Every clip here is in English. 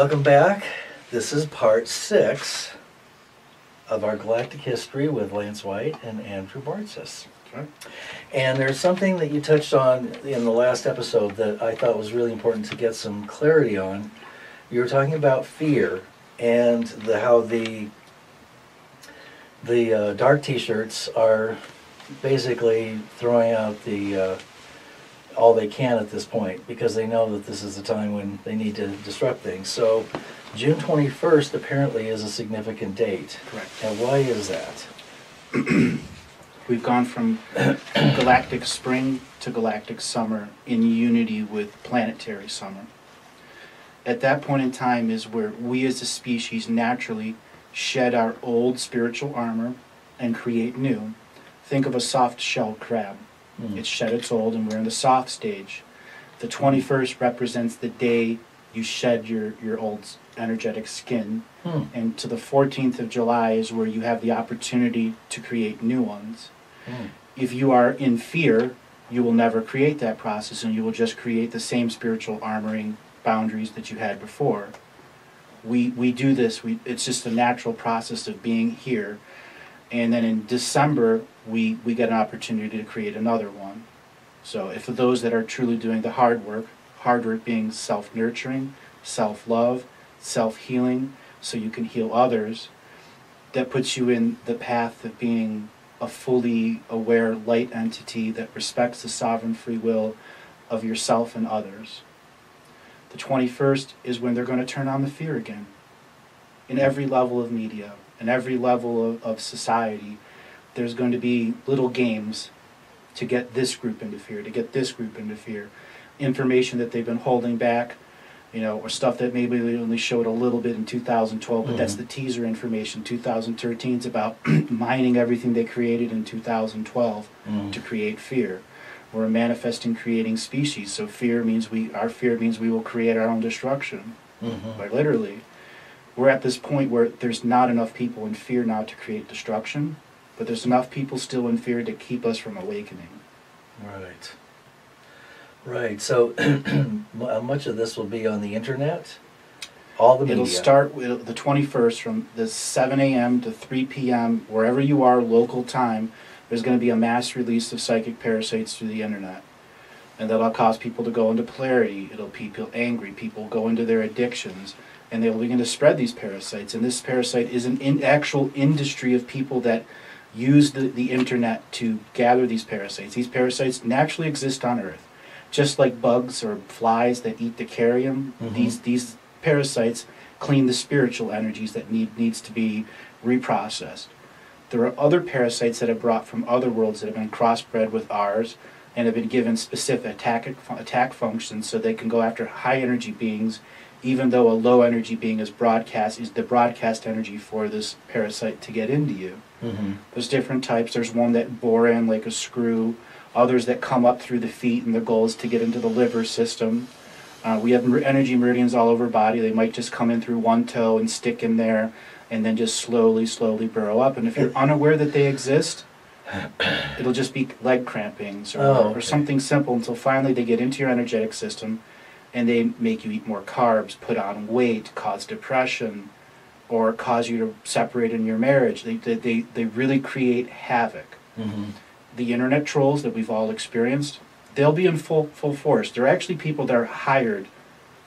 Welcome back. This is part 6 of our Galactic History with Lance White and Andrew Bartzis. Okay. And there's something that you touched on in the last episode that I thought was really important to get some clarity on. You were talking about fear and how the dark t-shirts are basically throwing out the all they can at this point because they know that this is the time when they need to disrupt things. So June 21st apparently is a significant date. Correct. And why is that? We've gone from galactic spring to galactic summer in unity with planetary summer. At that point in time is where we as a species naturally shed our old spiritual armor and create new. Think of a soft shell crab. It's shed its old and we're in the soft stage. The 21st represents the day you shed your old energetic skin. And to the 14th of July is where you have the opportunity to create new ones. If you are in fear, you will never create that process and you will just create the same spiritual armoring boundaries that you had before. We do this, it's just a natural process of being here. And then in December, we get an opportunity to create another one. So if for those that are truly doing the hard work being self-nurturing, self-love, self-healing, so you can heal others, that puts you in the path of being a fully aware light entity that respects the sovereign free will of yourself and others. The 21st is when they're going to turn on the fear again. In every level of media, in every level of society, there's going to be little games to get this group into fear, to get this group into fear. Information that they've been holding back, or stuff that maybe they only showed a little bit in 2012, but that's the teaser information. 2013 is about mining everything they created in 2012 to create fear. We're a manifesting, creating species, so our fear means we will create our own destruction. Like literally. We're at this point where there's not enough people in fear now to create destruction, but there's enough people still in fear to keep us from awakening. Right. Right. So much of this will be on the internet? All the media? It'll start with the 21st from the 7 a.m. to 3 p.m. wherever you are, local time. There's going to be a mass release of psychic parasites through the internet. And that'll cause people to go into polarity. It'll people angry. People go into their addictions. And they'll begin to spread these parasites. And this parasite is an actual industry of people that use the internet to gather these parasites. These parasites naturally exist on Earth. Just like bugs or flies that eat the carrion, these parasites clean the spiritual energies that needs to be reprocessed. There are other parasites that are brought from other worlds that have been crossbred with ours and have been given specific attack functions so they can go after high energy beings, even though a low energy being is the broadcast energy for this parasite to get into you. There's different types. There's one that bore in like a screw, others that come up through the feet, and the goal is to get into the liver system. We have energy meridians all over body. They might just come in through one toe and stick in there, and then just slowly burrow up. And if you're unaware that they exist, it'll just be leg crampings or something simple until finally they get into your energetic system, and they make you eat more carbs, put on weight, cause depression, or cause you to separate in your marriage. They really create havoc. The internet trolls that we've all experienced, they'll be in full force. They're actually people that are hired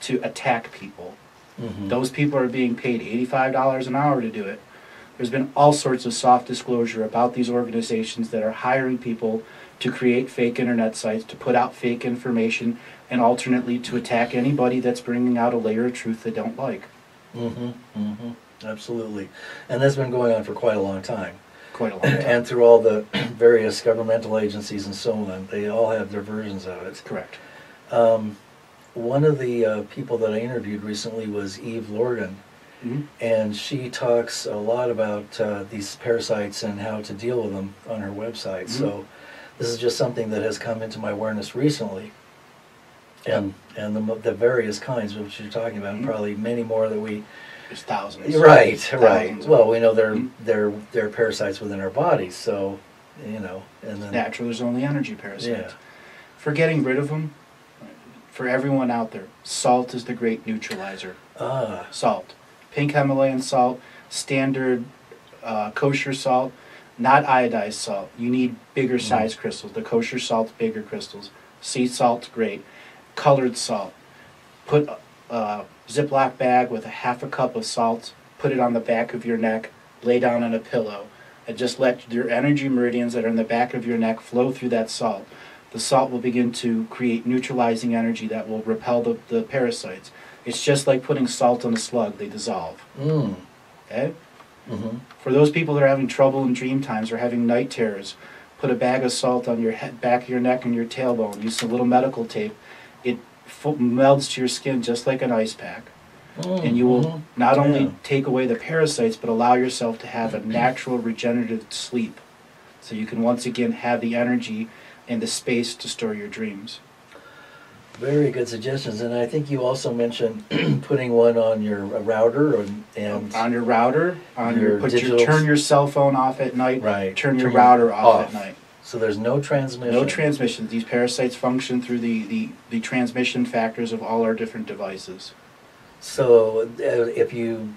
to attack people. Those people are being paid $85 an hour to do it. There's been all sorts of soft disclosure about these organizations that are hiring people to create fake internet sites, to put out fake information, and alternately to attack anybody that's bringing out a layer of truth they don't like. Absolutely. And that's been going on for quite a long time. Quite a long time. And through all the various governmental agencies and so on, they all have their versions of it. Correct. One of the people that I interviewed recently was Eve Lorgan, and she talks a lot about these parasites and how to deal with them on her website. So this is just something that has come into my awareness recently. And the various kinds of which you're talking about, and probably many more that we... There's thousands. Right. Thousands. Well, we know they're parasites within our bodies, so, and then... Natural, there's only energy parasites. Yeah. For getting rid of them, for everyone out there, salt is the great neutralizer. salt. Pink Himalayan salt, standard kosher salt, not iodized salt. You need bigger size crystals. The kosher salt's bigger crystals. Sea salt's great. Colored salt. Put a Ziploc bag with a half a cup of salt, put it on the back of your neck, lay down on a pillow, and just let your energy meridians that are in the back of your neck flow through that salt. The salt will begin to create neutralizing energy that will repel the parasites. It's just like putting salt on a slug. They dissolve. Okay? Mm-hmm. For those people that are having trouble in dream times or having night terrors, put a bag of salt on your head, back of your neck and your tailbone. Use some little medical tape. It melds to your skin just like an ice pack. And you will not only take away the parasites, but allow yourself to have a natural regenerative sleep. So you can once again have the energy and the space to store your dreams. Very good suggestions, and I think you also mentioned putting one on your router and on your router, turn your cell phone off at night. Right. Turn your router off at night. So there's no transmission. No transmission. These parasites function through the transmission factors of all our different devices. So if you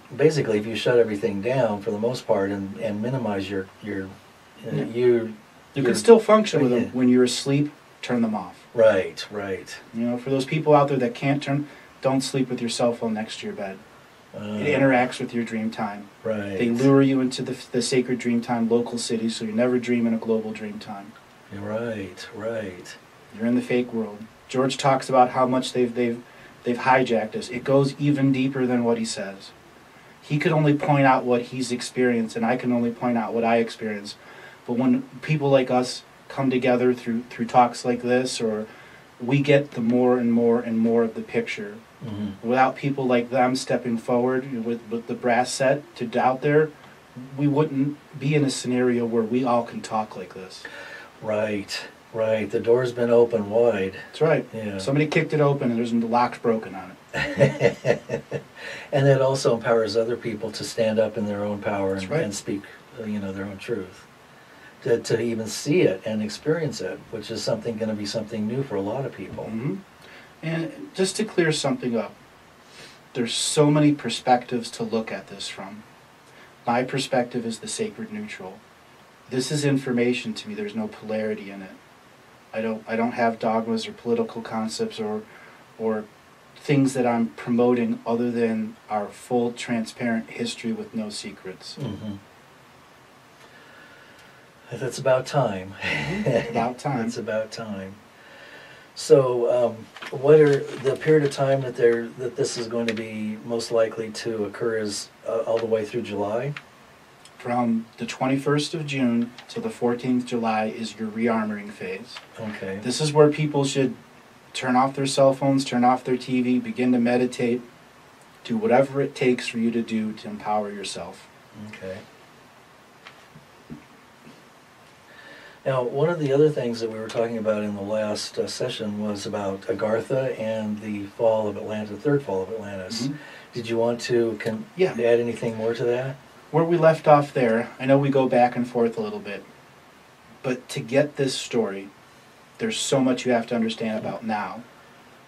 shut everything down for the most part and minimize your you can still function with them when you're asleep. Turn them off. Right. You know, for those people out there that can't don't sleep with your cell phone next to your bed. It interacts with your dream time. Right. They lure you into the sacred dream time local cities, so you never dream in a global dream time. Right. You're in the fake world. George talks about how much they've hijacked us. It goes even deeper than what he says. He could only point out what he's experienced, and I can only point out what I experienced. But when people like us come together through talks like this, or we get the more and more and more of the picture. Without people like them stepping forward with the brass set to out there, we wouldn't be in a scenario where we all can talk like this. Right. The door's been open wide. That's right. Yeah. Somebody kicked it open and there's the lock's broken on it. And that also empowers other people to stand up in their own power and speak, their own truth. To even see it and experience it, which is going to be something new for a lot of people. And just to clear something up, there's so many perspectives to look at this from. My perspective is the sacred neutral. This is information to me. There's no polarity in it. I don't have dogmas or political concepts or things that I'm promoting other than our full, transparent history with no secrets. That's about time. It's about time. So, what are the period of time that this is going to be most likely to occur is all the way through July? From the 21st of June to the 14th of July is your rearmoring phase. Okay. This is where people should turn off their cell phones, turn off their TV, begin to meditate, do whatever it takes for you to do to empower yourself. Okay. Now, one of the other things that we were talking about in the last session was about Agartha and the fall of Atlantis, the third fall of Atlantis. Did you want to add anything more to that? Where we left off there, I know we go back and forth a little bit, but to get this story, there's so much you have to understand about now,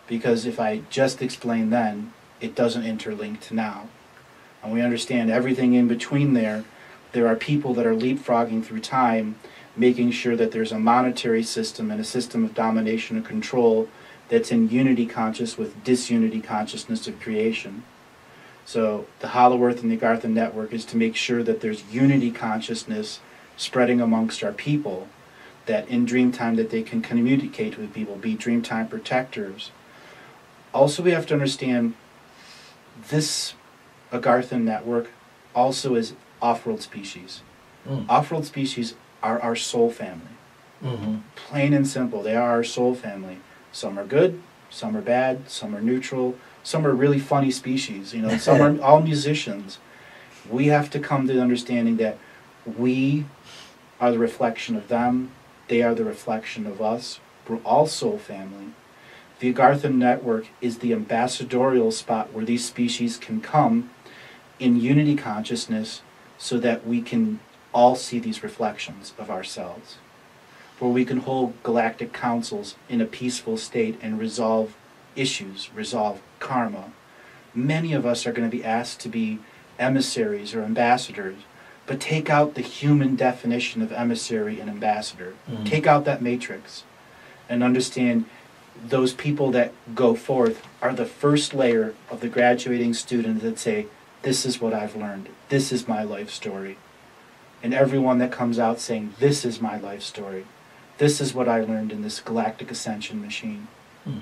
because if I just explain then, it doesn't interlink to now. And we understand everything in between there. There are people that are leapfrogging through time, making sure that there's a monetary system and a system of domination and control that's in unity conscious with disunity consciousness of creation. So the Hollow Earth and the Agartha network is to make sure that there's unity consciousness spreading amongst our people, that in dream time that they can communicate with people, be dream time protectors. Also, we have to understand this Agartha network also is off-world species. Off-world species are our soul family. Plain and simple, they are our soul family. Some are good, some are bad, some are neutral, some are really funny species. Some are all musicians. We have to come to the understanding that we are the reflection of them, they are the reflection of us. We're all soul family. The Agartha network is the ambassadorial spot where these species can come in unity consciousness so that we can all see these reflections of ourselves, where we can hold galactic councils in a peaceful state and resolve issues, resolve karma, many of us are going to be asked to be emissaries or ambassadors, but take out the human definition of emissary and ambassador. Mm. Take out that matrix and understand those people that go forth are the first layer of the graduating student that say, this is what I've learned, this is my life story. And everyone that comes out saying, this is my life story, this is what I learned in this galactic ascension machine. Mm.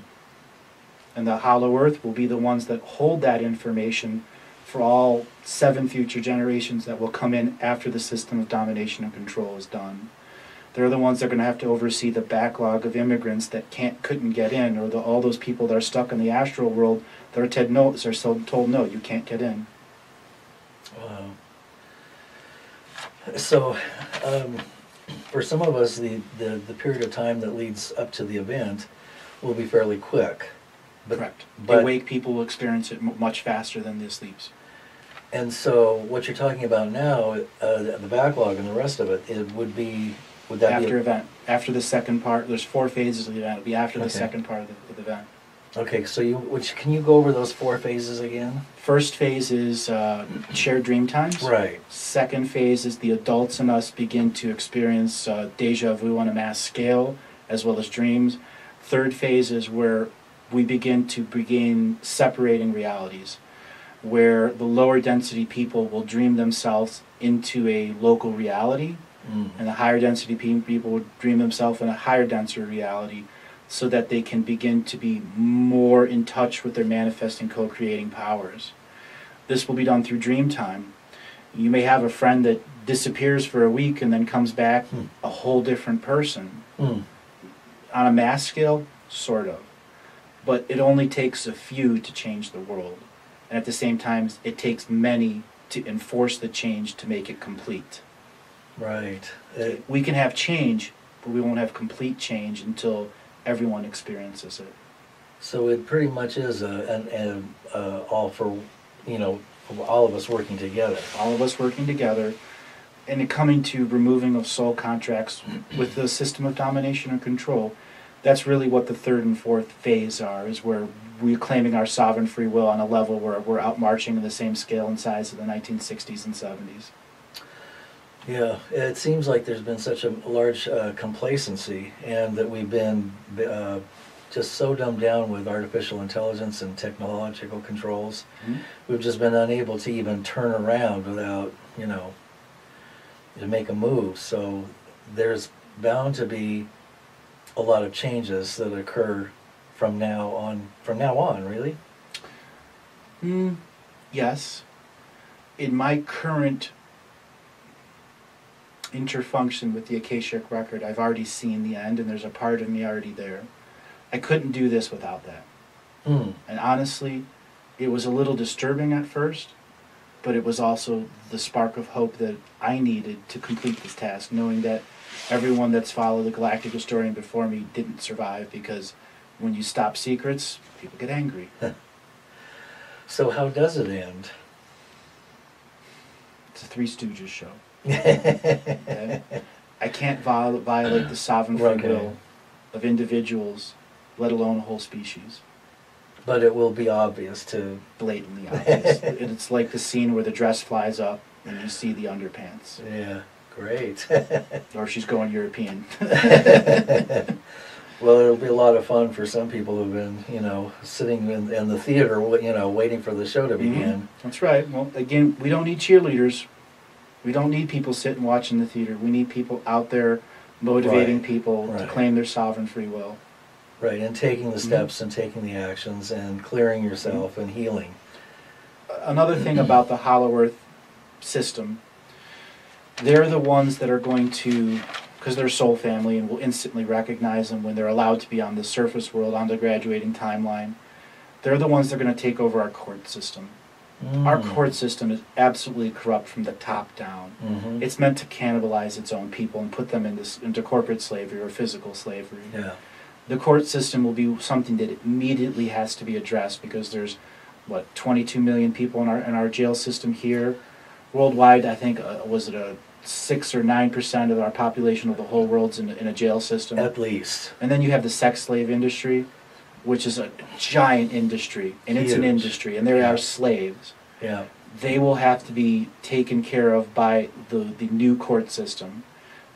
And the Hollow Earth will be the ones that hold that information for all 7 future generations that will come in after the system of domination and control is done. They're the ones that are going to have to oversee the backlog of immigrants that couldn't get in, or all those people that are stuck in the astral world that are told, no, you can't get in. Wow. So, for some of us, the period of time that leads up to the event will be fairly quick. Correct. The awake people will experience it much faster than the sleeps. And so, what you're talking about now, the backlog and the rest of it, would that after be event, after the second part? There's 4 phases of the event. It'll be after the Okay. second part of the event. Okay, so can you go over those 4 phases again? First phase is shared dream times. Right. Second phase is the adults in us begin to experience deja vu on a mass scale, as well as dreams. Third phase is where we begin separating realities, where the lower density people will dream themselves into a local reality, and the higher density people will dream themselves in a higher density reality, so that they can begin to be more in touch with their manifesting co-creating powers. This will be done through dream time. You may have a friend that disappears for a week and then comes back a whole different person. On a mass scale, sort of. But it only takes a few to change the world. And at the same time, it takes many to enforce the change to make it complete. Right. We can have change, but we won't have complete change until everyone experiences it. So it pretty much is all for all of us working together. All of us working together, and it coming to removing of soul contracts with the system of domination and control. That's really what the third and fourth phase are, is where we're claiming our sovereign free will on a level where we're outmarching in the same scale and size of the 1960s and 70s. Yeah, it seems like there's been such a large complacency, and that we've been just so dumbed down with artificial intelligence and technological controls. Mm-hmm. We've just been unable to even turn around without, to make a move. So there's bound to be a lot of changes that occur from now on, really? Yes. In my current interfunction with the Akashic Record, I've already seen the end, and there's a part of me already there. I couldn't do this without that. And honestly, it was a little disturbing at first, but it was also the spark of hope that I needed to complete this task, knowing that everyone that's followed the Galactic Historian before me didn't survive, because when you stop secrets, people get angry. So how does it end? It's a Three Stooges show. Okay? I can't violate the sovereign free will of individuals, let alone a whole species. But it will be obvious to... Blatantly obvious. It's like the scene where the dress flies up and you see the underpants. Yeah, great. Or she's going European. Well, it'll be a lot of fun for some people who've been, sitting in the theater, waiting for the show to begin. That's right. Well, again, we don't need cheerleaders. We don't need people sitting watching the theater. We need people out there motivating people to claim their sovereign free will. Right, and taking the steps and taking the actions and clearing yourself and healing. Another thing about the Hollow Earth system, they're the ones that are going to, because they're soul family and will instantly recognize them when they're allowed to be on the surface world, on the graduating timeline, they're the ones that are going to take over our court system. Our court system is absolutely corrupt from the top down. It's meant to cannibalize its own people and put them into corporate slavery or physical slavery. Yeah. The court system will be something that immediately has to be addressed, because there's, 22 million people in our jail system here. Worldwide, I think, was it a 6 or 9% of our population of the whole world's in a jail system? At least. And then you have the sex slave industry, which is a giant industry, and it's an Huge. industry, and there Yeah. are slaves. Yeah. They will have to be taken care of by the new court system,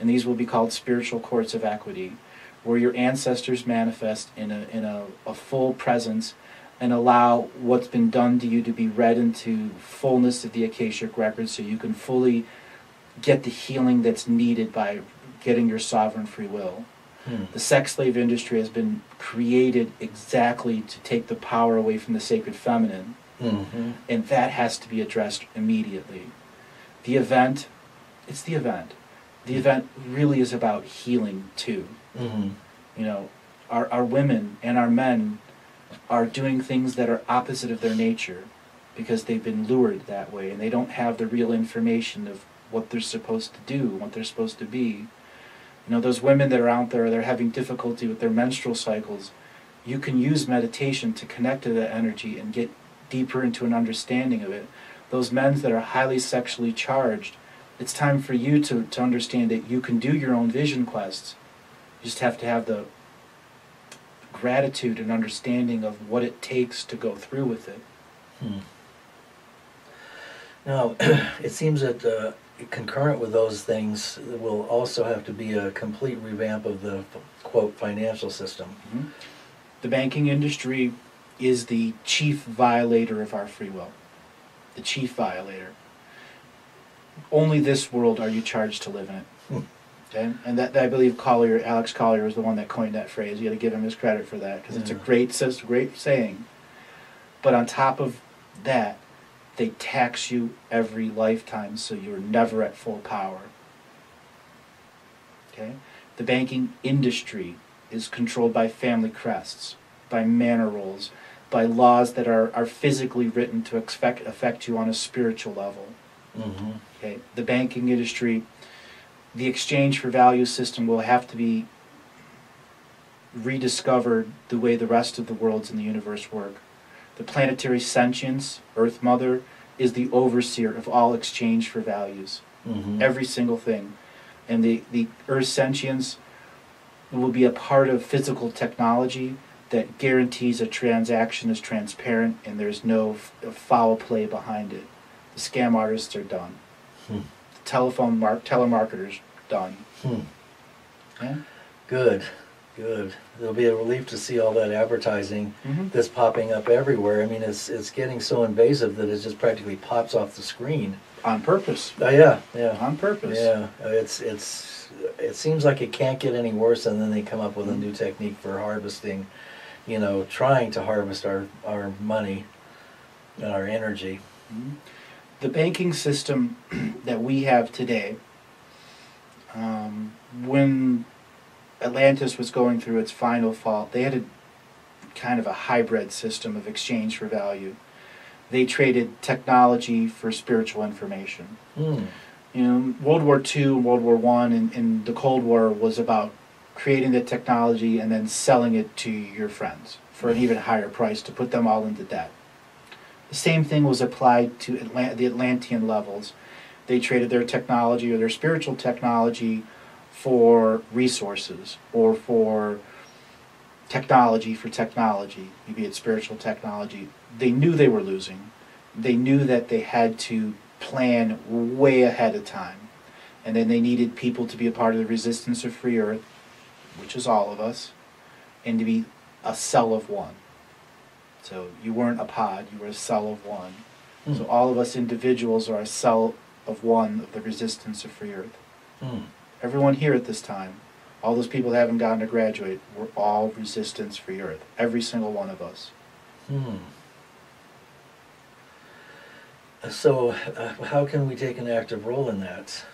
and these will be called spiritual courts of equity, where your ancestors manifest in a full presence and allow what's been done to you to be read into fullness of the Akashic record, so you can fully get the healing that's needed by getting your sovereign free will. The sex slave industry has been created exactly to take the power away from the sacred feminine, and that has to be addressed immediately. The event, it's the event. The event really is about healing too. You know, our women and our men are doing things that are opposite of their nature because they've been lured that way, and they don't have the real information of what they're supposed to do, what they're supposed to be. You know, those women that are out there, they're having difficulty with their menstrual cycles. You can use meditation to connect to that energy and get deeper into an understanding of it. Those men that are highly sexually charged, it's time for you to understand that you can do your own vision quests. You just have to have the gratitude and understanding of what it takes to go through with it. Now, it seems that concurrent with those things will also have to be a complete revamp of the, quote, financial system. The banking industry is the chief violator of our free will. The chief violator. Only this world are you charged to live in it. Okay? And that I believe Alex Collier is the one that coined that phrase. You got to give him his credit for that, because it's a great saying. But on top of that, they tax you every lifetime, so you're never at full power. Okay? The banking industry is controlled by family crests, by manor rolls, by laws that are physically written to affect you on a spiritual level. Okay? The banking industry, the exchange for value system will have to be rediscovered the way the rest of the worlds in the universe work. The planetary sentience, Earth Mother, is the overseer of all exchange for values. Every single thing. And the Earth sentience will be a part of physical technology that guarantees a transaction is transparent and there's no foul play behind it. The scam artists are done. The telemarketers done. Yeah? Good. It'll be a relief to see all that advertising that's popping up everywhere. I mean, it's getting so invasive that it just practically pops off the screen. On purpose. Yeah. On purpose. Yeah, it seems like it can't get any worse, and then they come up with a new technique for harvesting, you know, trying to harvest our money and our energy. The banking system that we have today, when Atlantis was going through its final fall, they had a kind of a hybrid system of exchange for value. They traded technology for spiritual information. You know, World War II and World War I and the Cold War was about creating the technology and then selling it to your friends for an even higher price to put them all into debt. The same thing was applied to the Atlantean levels. They traded their technology or their spiritual technology for resources, or for technology, be it spiritual technology. They knew they were losing. They knew that they had to plan way ahead of time. And then they needed people to be a part of the resistance of Free Earth, which is all of us, and to be a cell of one. So you weren't a pod, you were a cell of one. So all of us individuals are a cell of one of the resistance of Free Earth. Everyone here at this time, all those people that haven't gotten to graduate, we're all resistance Free Earth. Every single one of us. So how can we take an active role in that?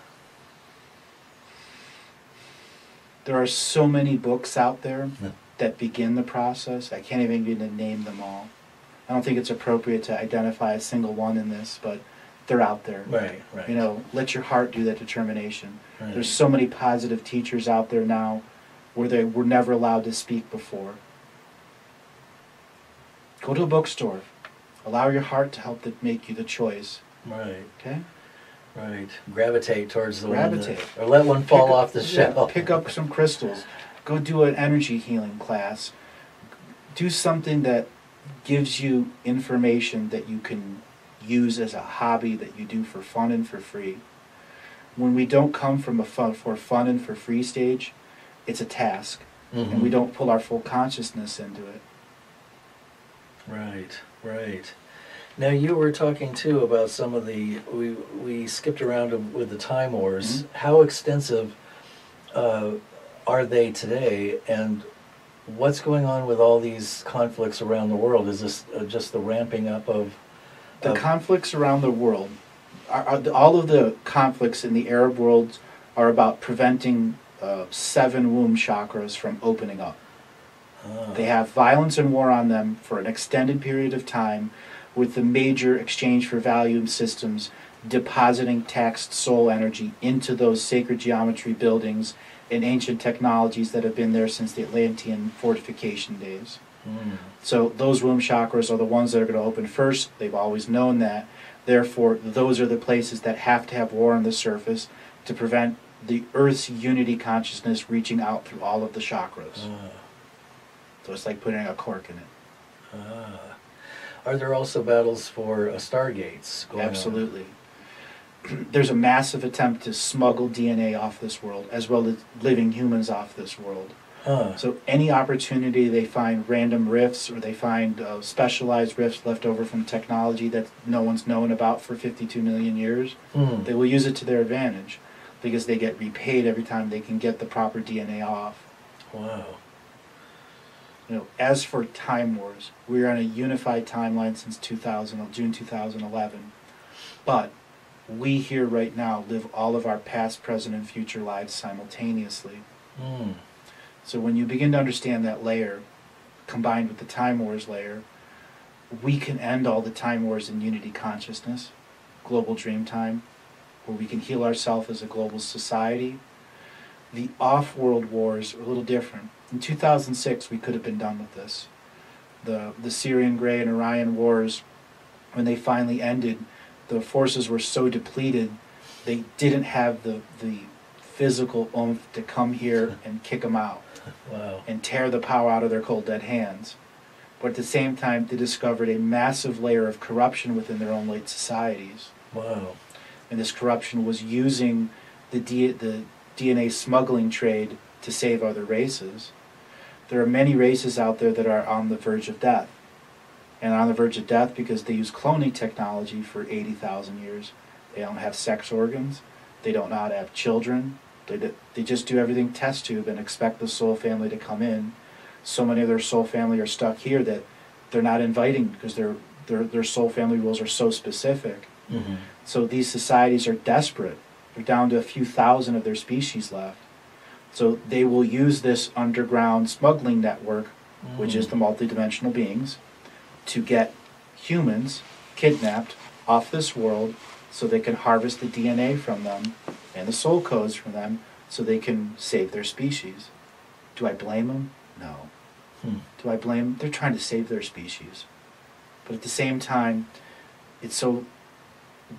There are so many books out there that begin the process. I can't even begin to name them all. I don't think it's appropriate to identify a single one in this, but they're out there. Right. You know, let your heart do that determination. Right. There's so many positive teachers out there now where they were never allowed to speak before. Go to a bookstore. Allow your heart to help make you the choice. Right. Okay? Right. Gravitate towards the Gravitate. one or let one fall off the shelf. Pick up some crystals. Go do an energy healing class. do something that gives you information that you can use as a hobby that you do for fun and for free. When we don't come from a for fun and for free stage, it's a task, and we don't pull our full consciousness into it. Right, right. Now you were talking too about some of the, we skipped around with the Time Wars. How extensive are they today, and what's going on with all these conflicts around the world? Is this just the ramping up of... The conflicts around the world, all of the conflicts in the Arab world are about preventing 7 womb chakras from opening up. They have violence and war on them for an extended period of time, with the major exchange for value systems depositing taxed soul energy into those sacred geometry buildings and ancient technologies that have been there since the Atlantean fortification days. So those womb chakras are the ones that are going to open first. They've always known that. Therefore, those are the places that have to have war on the surface to prevent the Earth's unity consciousness reaching out through all of the chakras. So it's like putting a cork in it. Are there also battles for stargates going on? Absolutely. There's a massive attempt to smuggle DNA off this world, as well as living humans off this world. So any opportunity they find random rifts, or they find specialized rifts left over from technology that no one's known about for 52 million years, they will use it to their advantage, because they get repaid every time they can get the proper DNA off. Wow. You know, as for Time Wars, we're on a unified timeline since June 2011. But we here right now live all of our past, present, and future lives simultaneously. So when you begin to understand that layer, combined with the Time Wars layer, we can end all the Time Wars in unity consciousness, global dream time, where we can heal ourselves as a global society. The off-world wars are a little different. In 2006, we could have been done with this. The Syrian Grey and Orion wars, when they finally ended, the forces were so depleted, they didn't have the physical oomph to come here and kick them out. Wow. And tear the power out of their cold dead hands. But at the same time, they discovered a massive layer of corruption within their own late societies. Wow. And this corruption was using the DNA smuggling trade to save other races. There are many races out there that are on the verge of death. And on the verge of death because they use cloning technology for 80,000 years. They don't have sex organs. They don't know how to have children. They just do everything test tube and expect the soul family to come in. So many of their soul family are stuck here that they're not inviting because their soul family rules are so specific. So these societies are desperate. They're down to a few thousand of their species left. So they will use this underground smuggling network, which is the multidimensional beings, to get humans kidnapped off this world so they can harvest the DNA from them and the soul codes from them so they can save their species. Do I blame them? No. Do I blame them? They're trying to save their species. But at the same time, it's so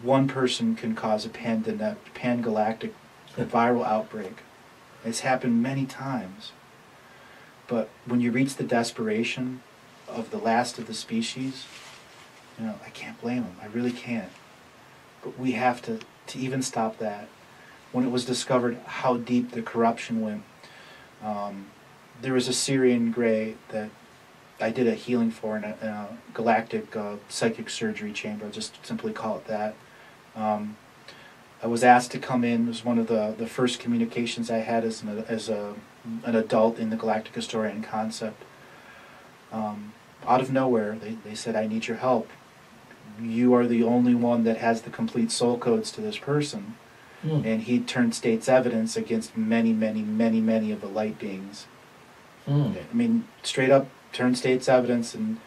one person can cause a pan-galactic viral outbreak. It's happened many times. But when you reach the desperation of the last of the species, you know, I can't blame them. I really can't. But we have to even stop that. When it was discovered how deep the corruption went, there was a Syrian Grey that I did a healing for in a galactic psychic surgery chamber. I'll just simply call it that. I was asked to come in. It was one of the first communications I had as an adult in the Galactic Historian concept. Out of nowhere, they said, I need your help. You are the only one that has the complete soul codes to this person. And he turned state's evidence against many, many, many, many of the light beings. I mean, straight up turned state's evidence, and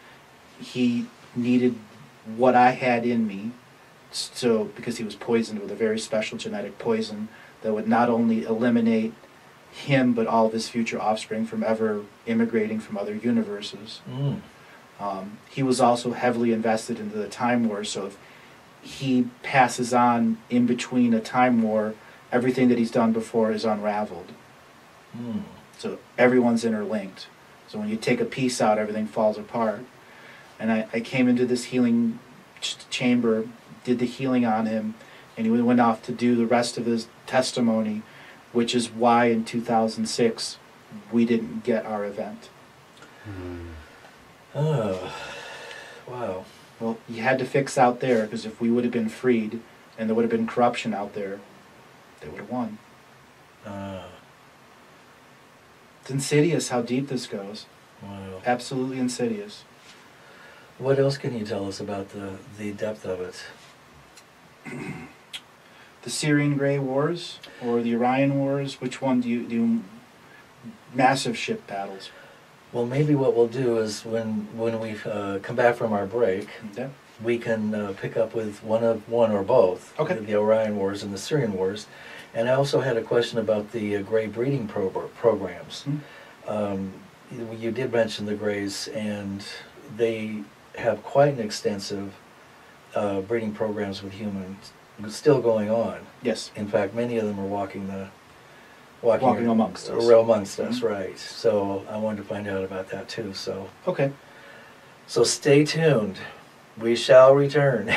he needed what I had in me, so because he was poisoned with a very special genetic poison that would not only eliminate him but all of his future offspring from ever immigrating from other universes. He was also heavily invested into the Time War, so if he passes on in between a Time War, everything that he's done before is unraveled. So everyone's interlinked. So when you take a piece out, everything falls apart. And I came into this healing chamber, did the healing on him, and he went off to do the rest of his testimony, which is why in 2006 we didn't get our event. Oh, wow. Well, you had to fix out there, because if we would have been freed and there would have been corruption out there, they would have won. It's insidious how deep this goes. Wow. Absolutely insidious. What else can you tell us about the depth of it? The Syrian Grey Wars or the Orion Wars? Which one do you massive ship battles? Well, maybe what we'll do is when we come back from our break, Okay. we can pick up with one or both. Okay. The Orion Wars and the Syrian Wars. And I also had a question about the Grey breeding programs. You did mention the Greys, and they have quite an extensive breeding programs with humans still going on. Yes. In fact, many of them are walking Amongst us. Amongst us, right. So I wanted to find out about that too. So Okay. stay tuned. We shall return.